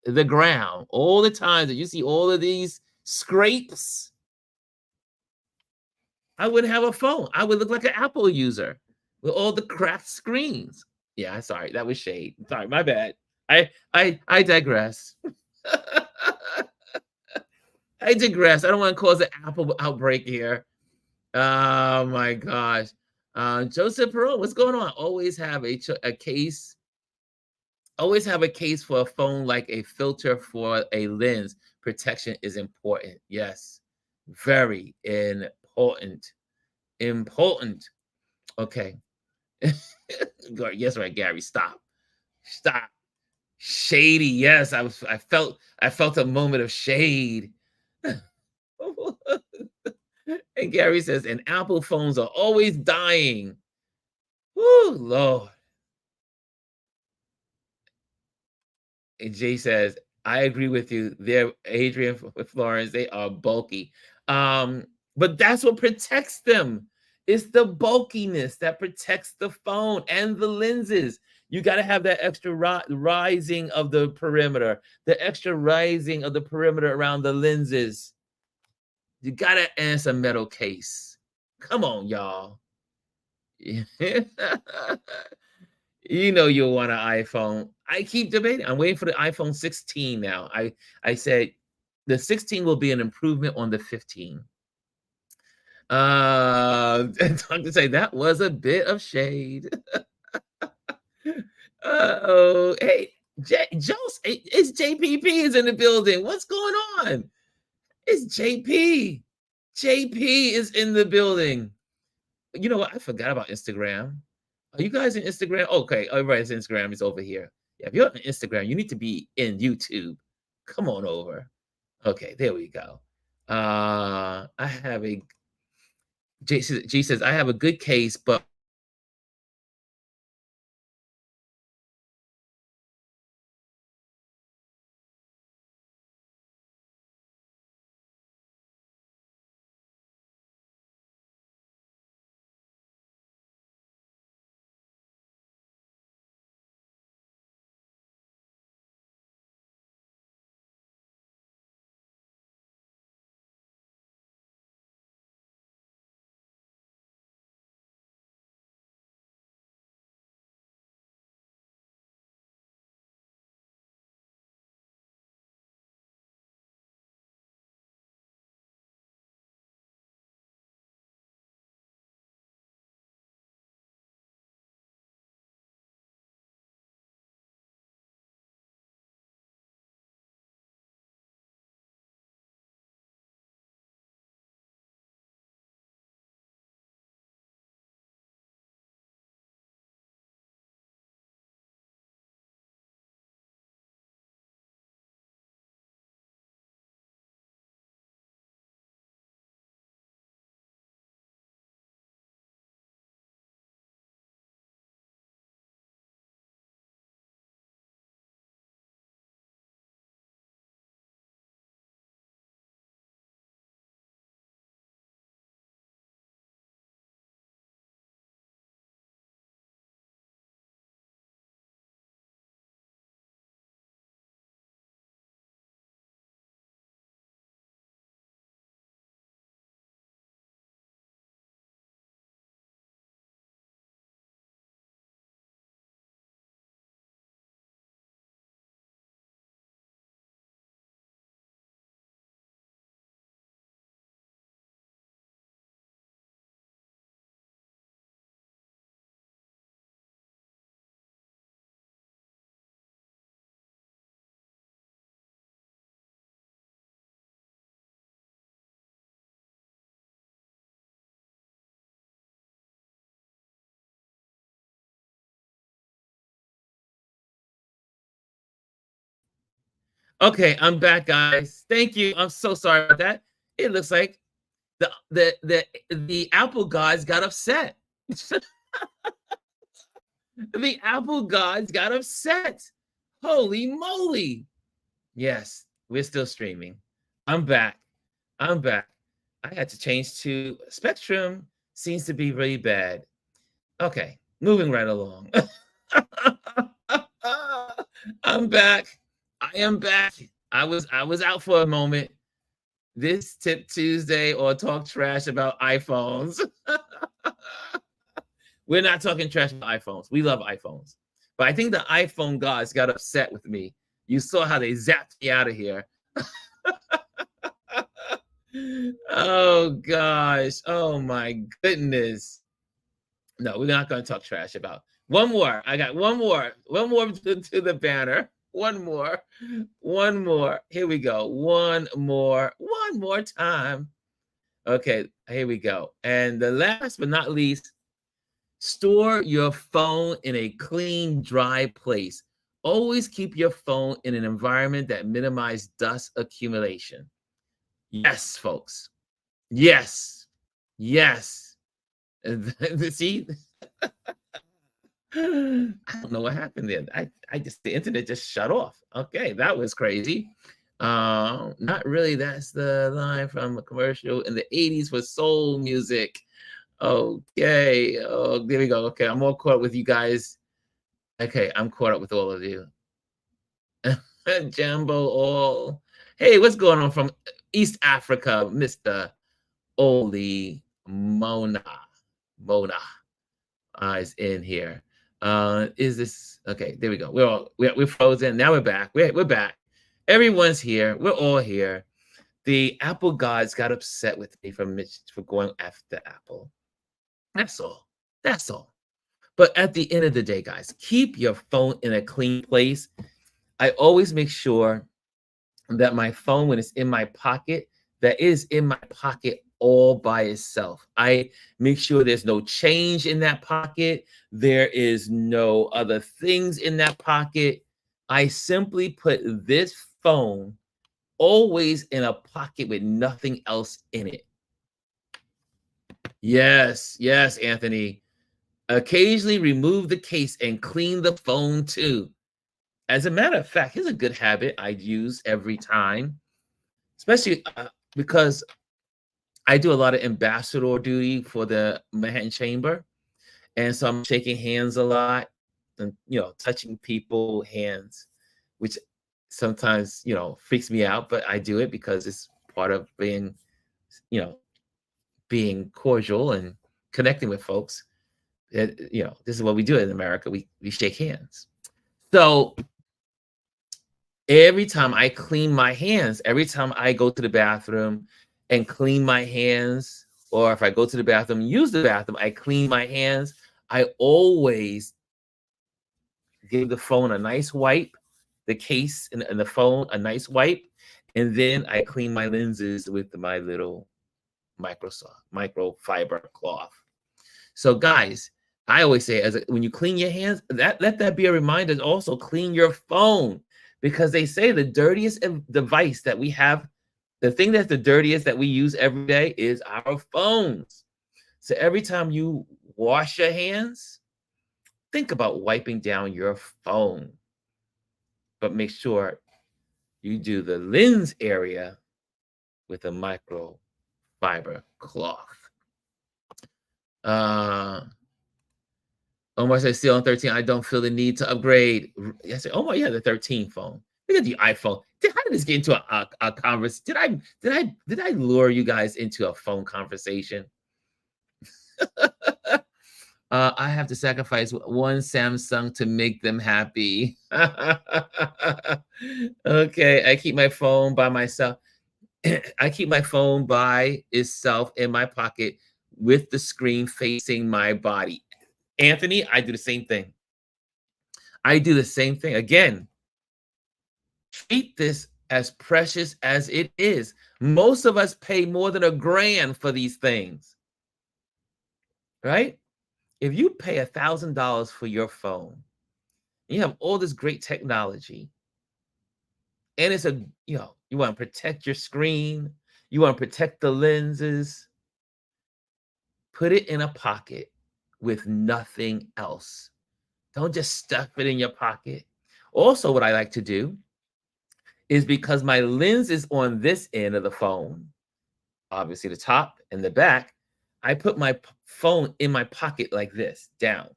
the ground all the times that you see all of these scrapes, I wouldn't have a phone. I would look like an Apple user with all the cracked screens. Yeah, sorry, that was shade. Sorry, my bad. I digress. I digress. I don't want to cause an Apple outbreak here. Oh my gosh. Joseph Perot, what's going on? A case. Always have a case for a phone like a filter for a lens. Protection is important. Yes, very important. Important. Okay. Yes, right, Gary. Stop. Stop. Shady. Yes, I felt a moment of shade. And Gary says, and Apple phones are always dying. Woo, Lord. And Jay says, I agree with you. They're Adrian with Florence, they are bulky. Um, but that's what protects them. It's the bulkiness that protects the phone and the lenses. You got to have that extra rising of the perimeter, the extra rising of the perimeter around the lenses. You got to answer metal case. Come on, y'all. You know you'll want an iPhone. I keep debating. I'm waiting for the iPhone 16 now. I said the 16 will be an improvement on the 15. To say that was a bit of shade. Oh, hey, it's JPP is in the building. What's going on? It's JP. JP is in the building. You know what? I forgot about Instagram. Are you guys in Instagram? Okay, everybody's Instagram is over here. Yeah, if you're on Instagram, you need to be in YouTube. Come on over. Okay, there we go. I have a G says I have a good case, but Okay, I'm back, guys. Thank you. I'm so sorry about that. It looks like the Apple gods got upset. The Apple gods got upset. Holy moly. Yes, we're still streaming. I'm back. I'm back. I had to change to Spectrum. Seems to be really bad. Okay, moving right along. I'm back. I am back. I was out for a moment. This Tip Tuesday or talk trash about iPhones. We're not talking trash about iPhones. We love iPhones. But I think the iPhone gods got upset with me. You saw how they zapped me out of here. Oh gosh. Oh my goodness. No, we're not going to talk trash about. One more. I got one more. One more to the banner. One more. One more. Here we go. One more. One more time. Okay, here we go. And the last but not least, store your phone in a clean, dry place. Always keep your phone in an environment that minimizes dust accumulation. Yes, folks. Yes. Yes. See, I don't know what happened there. I just the internet just shut off. Okay, that was crazy. Not really. That's the line from a commercial in the 80s for soul music. Okay. Oh, there we go. Okay, I'm all caught up with you guys. Okay, I'm caught up with all of you. Jambo all. Hey, what's going on from East Africa, Mr. Oli Mona? Mona is in here. Is this okay? There we go. We're frozen. Now we're back. We're back. Everyone's here. We're all here. The Apple gods got upset with me for going after Apple. That's all. That's all. But at the end of the day, guys, keep your phone in a clean place. I always make sure that my phone, when it's in my pocket, that is in my pocket all by itself. I make sure there's no change in that pocket. There is no other things in that pocket. I simply put this phone always in a pocket with nothing else in it. Yes, yes, Anthony. Occasionally remove the case and clean the phone too. As a matter of fact, here's a good habit I use every time, especially because I do a lot of ambassador duty for the Manhattan Chamber. And so I'm shaking hands a lot and, touching people hands, which sometimes, freaks me out, but I do it because it's part of you know, being cordial and connecting with folks. This is what we do in America. We shake hands. So every time I clean my hands, every time I go to the bathroom and clean my hands, or if I go to the bathroom, use the bathroom, I clean my hands, I always give the phone a nice wipe, the case and the phone a nice wipe, and then I clean my lenses with my little microfiber cloth. So guys, I always say when you clean your hands, let that be a reminder to also clean your phone, because they say the dirtiest device that we have, the thing that's the dirtiest that we use every day is our phones. So every time you wash your hands, think about wiping down your phone. But make sure you do the lens area with a microfiber cloth. Omar says, still on 13, I don't feel the need to upgrade. I said, Omar, yeah, the 13 phone. Look at the iPhone. How did this get into a conversation? Did I lure you guys into a phone conversation? I have to sacrifice one Samsung to make them happy. Okay, I keep my phone by myself. I keep my phone by itself in my pocket with the screen facing my body. Anthony, I do the same thing. I do the same thing. Again, treat this as precious as it is. Most of us pay more than $1,000 for these things, right? If you pay $1,000 for your phone, you have all this great technology, And it's a, you want to protect your screen. You want to protect the lenses. Put it in a pocket with nothing else. Don't just stuff it in your pocket. Also, what I like to do is, because my lens is on this end of the phone, obviously the top and the back, I put my phone in my pocket like this, down.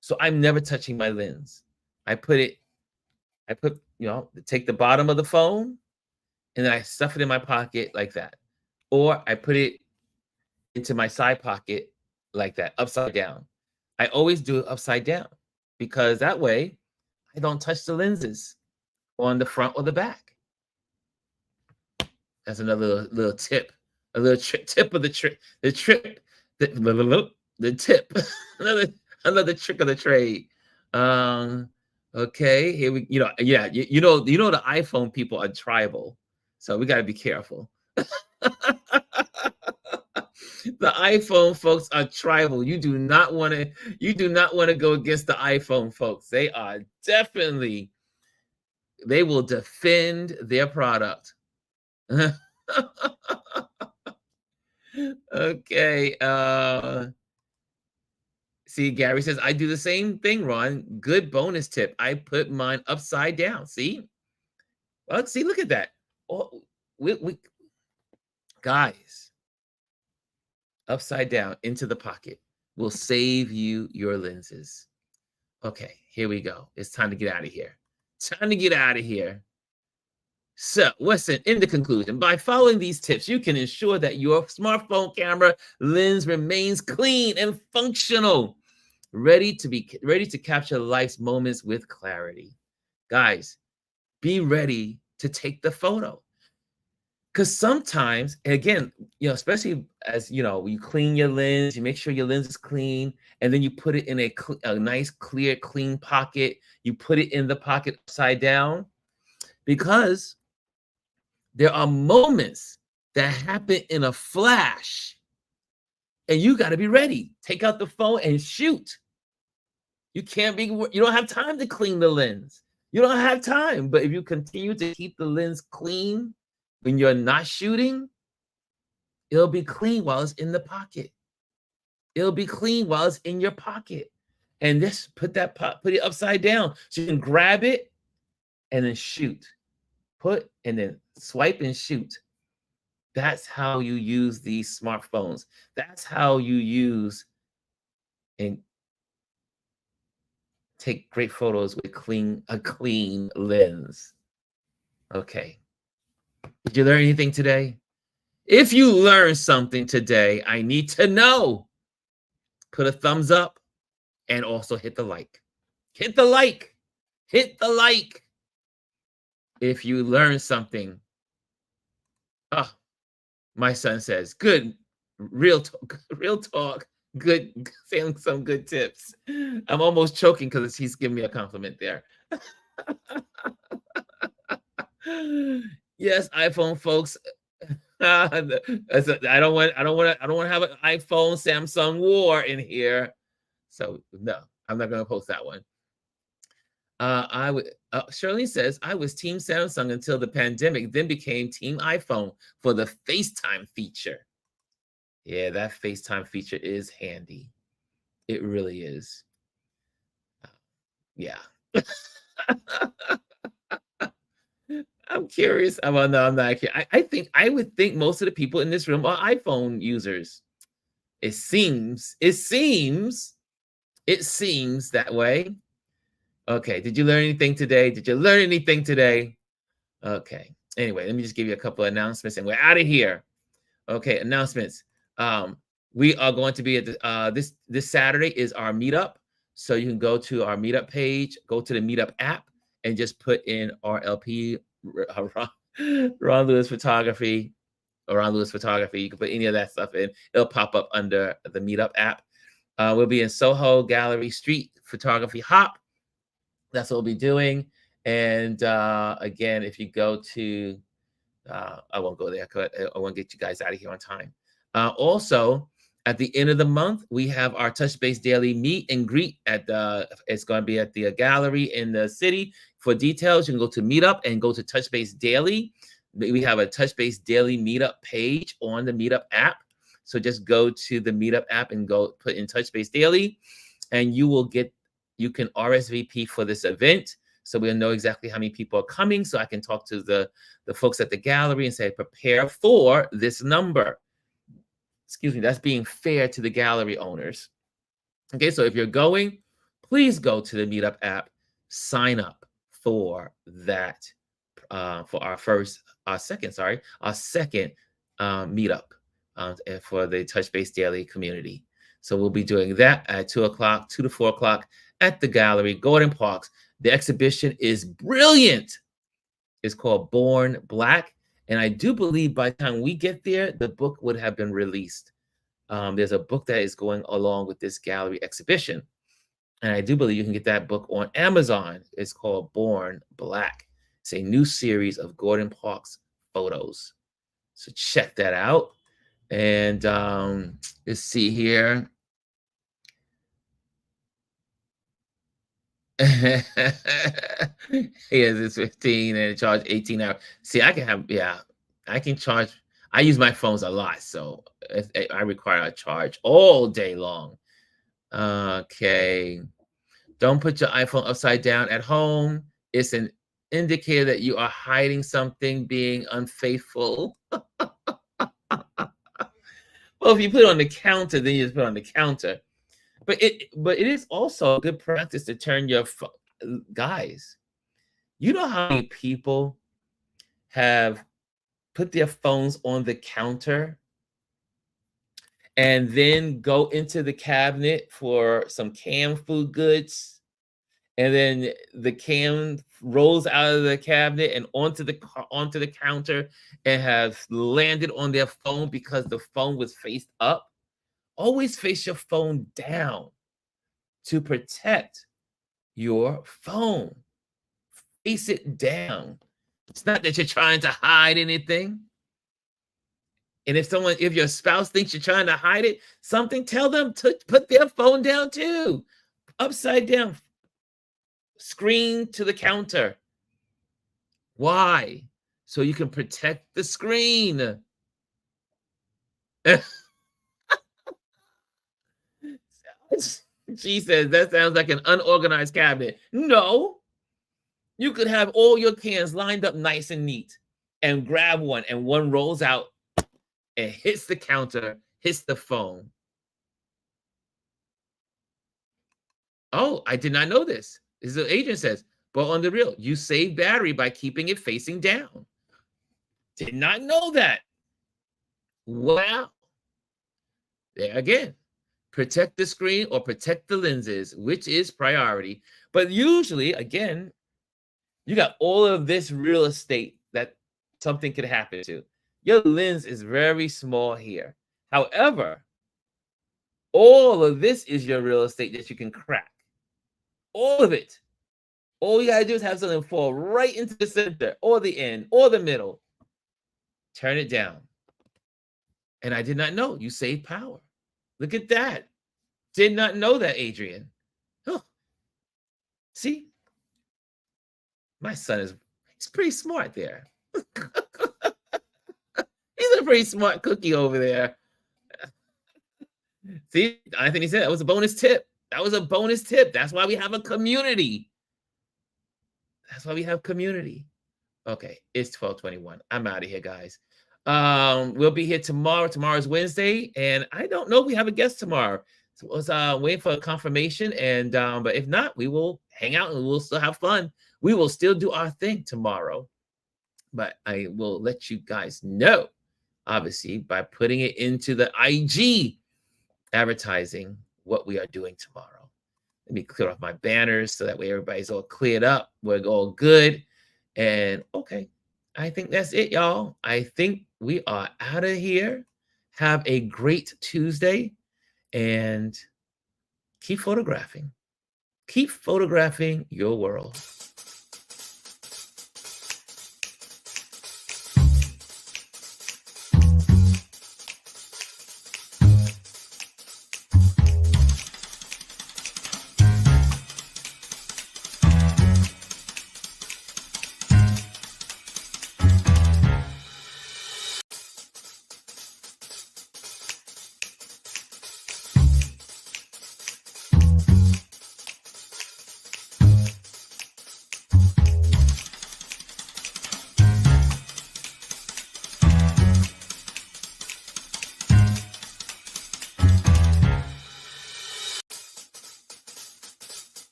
So I'm never touching my lens. I put, take the bottom of the phone and then I stuff it in my pocket like that. Or I put it into my side pocket like that, upside down. I always do it upside down because that way I don't touch the lenses on the front or the back. That's another little tip, a little tip of the trick, the tip, another trick of the trade. Okay, here we, yeah, the iPhone people are tribal, so we got to be careful. The iPhone folks are tribal. You do not want to go against the iPhone folks. They are definitely, they will defend their product. Okay. See, Gary says, I do the same thing, Ron. Good bonus tip. I put mine upside down. See? Well, see, look at that. Oh, we guys, upside down into the pocket will save you your lenses. Okay, here we go. It's time to get out of here. Time to get out of here. So, listen, in the conclusion, by following these tips, you can ensure that your smartphone camera lens remains clean and functional, ready to capture life's moments with clarity. Guys, be ready to take the photo. Because sometimes, and again, especially as you clean your lens, you make sure your lens is clean, and then you put it in a nice, clear, clean pocket. You put it in the pocket upside down, because there are moments that happen in a flash, and you got to be ready. Take out the phone and shoot. You don't have time to clean the lens. You don't have time. But if you continue to keep the lens clean when you're not shooting, it'll be clean while it's in the pocket. It'll be clean while it's in your pocket. And just put it upside down so you can grab it and then shoot. And then swipe and shoot. That's how you use these smartphones. That's how you use and take great photos with a clean lens. Okay. Did you learn anything today? If you learned something today, I need to know. Put a thumbs up and also hit the like. Hit the like. Hit the like. If you learned something. Oh, my son says, good, real talk, good, saying some good tips. I'm almost choking because he's giving me a compliment there. Yes, iPhone folks. I don't want to have an iPhone Samsung war in here. So no, I'm not going to post that one. Shirley says, I was Team Samsung until the pandemic, then became Team iPhone for the FaceTime feature. Yeah, that FaceTime feature is handy. It really is. Yeah. I'm curious. Well, no, I'm not. I would think most of the people in this room are iPhone users. It seems that way. Okay. Did you learn anything today? Okay. Anyway, let me just give you a couple of announcements and we're out of here. Okay. Announcements. We are going to be at this Saturday is our meetup. So you can go to our meetup page, go to the meetup app and just put in RLP, Ron Lewis Photography, or Ron Lewis Photography. You can put any of that stuff in. It'll pop up under the meetup app. We'll be in Soho Gallery Street Photography Hop. That's what we'll be doing. And again, if you go to, I won't go there because I want to get you guys out of here on time. Also, at the end of the month, we have our Touch Base Daily Meet and Greet it's going to be at the gallery in the city For details, you can go to Meetup and go to Touch Base Daily. We have a Touch Base Daily Meetup page on the Meetup app. So just go to the Meetup app and go put in Touch Base Daily, and you can RSVP for this event. So we'll know exactly how many people are coming. So I can talk to the folks at the gallery and say, prepare for this number. Excuse me, that's being fair to the gallery owners. Okay, so if you're going, please go to the Meetup app, sign up for that, for our second meetup and for the Touch Base Daily community. So we'll be doing that at 2 o'clock, 2 to 4 o'clock at the gallery, Gordon Parks. The exhibition is brilliant. It's called Born Black. And I do believe by the time we get there, the book would have been released. There's a book that is going along with this gallery exhibition. And I do believe you can get that book on Amazon. It's called Born Black. It's a new series of Gordon Parks photos. So check that out. And let's see here. Yes, it's 15 and it charge 18 hours. See, I can charge. I use my phones a lot, so I require a charge all day long. Okay. Don't put your iPhone upside down at home. It's an indicator that you are hiding something, being unfaithful. Well, if you put it on the counter, then you just put it on the counter. But it is also a good practice to turn your guys. You know how many people have put their phones on the counter and then go into the cabinet for some canned food goods, and then the can rolls out of the cabinet and onto the counter and have landed on their phone because the phone was faced up? Always face your phone down to protect your phone. Face it down. It's not that you're trying to hide anything. And if your spouse thinks you're trying to hide it, tell them to put their phone down too. Upside down. Screen to the counter. Why? So you can protect the screen. She says, that sounds like an unorganized cabinet. No. You could have all your cans lined up nice and neat and grab one, and one rolls out and hits the counter, hits the phone. Oh, I did not know this. This is what the agent says. But on the real, you save battery by keeping it facing down. Did not know that. Wow. There again. Protect the screen or protect the lenses, which is priority. But usually, again, you got all of this real estate that something could happen to. Your lens is very small here. However, all of this is your real estate that you can crack. All of it. All you gotta do is have something fall right into the center or the end or the middle. Turn it down. And I did not know you save power. Look at that. Did not know that, Adrian. Huh. See? My son he's pretty smart there. He's a pretty smart cookie over there. See, Anthony said that was a bonus tip. That was a bonus tip. That's why we have a community. That's why we have community. Okay, it's 12:21. I'm out of here, guys. We'll be here tomorrow. Tomorrow's Wednesday, and I don't know if we have a guest tomorrow. So let's wait for a confirmation. And but if not, we will hang out and we'll still have fun. We will still do our thing tomorrow. But I will let you guys know, obviously, by putting it into the IG advertising what we are doing tomorrow. Let me clear off my banners so that way everybody's all cleared up. We're all good. And okay, I think that's it, y'all. I think we are out of here. Have a great Tuesday and keep photographing. Keep photographing your world.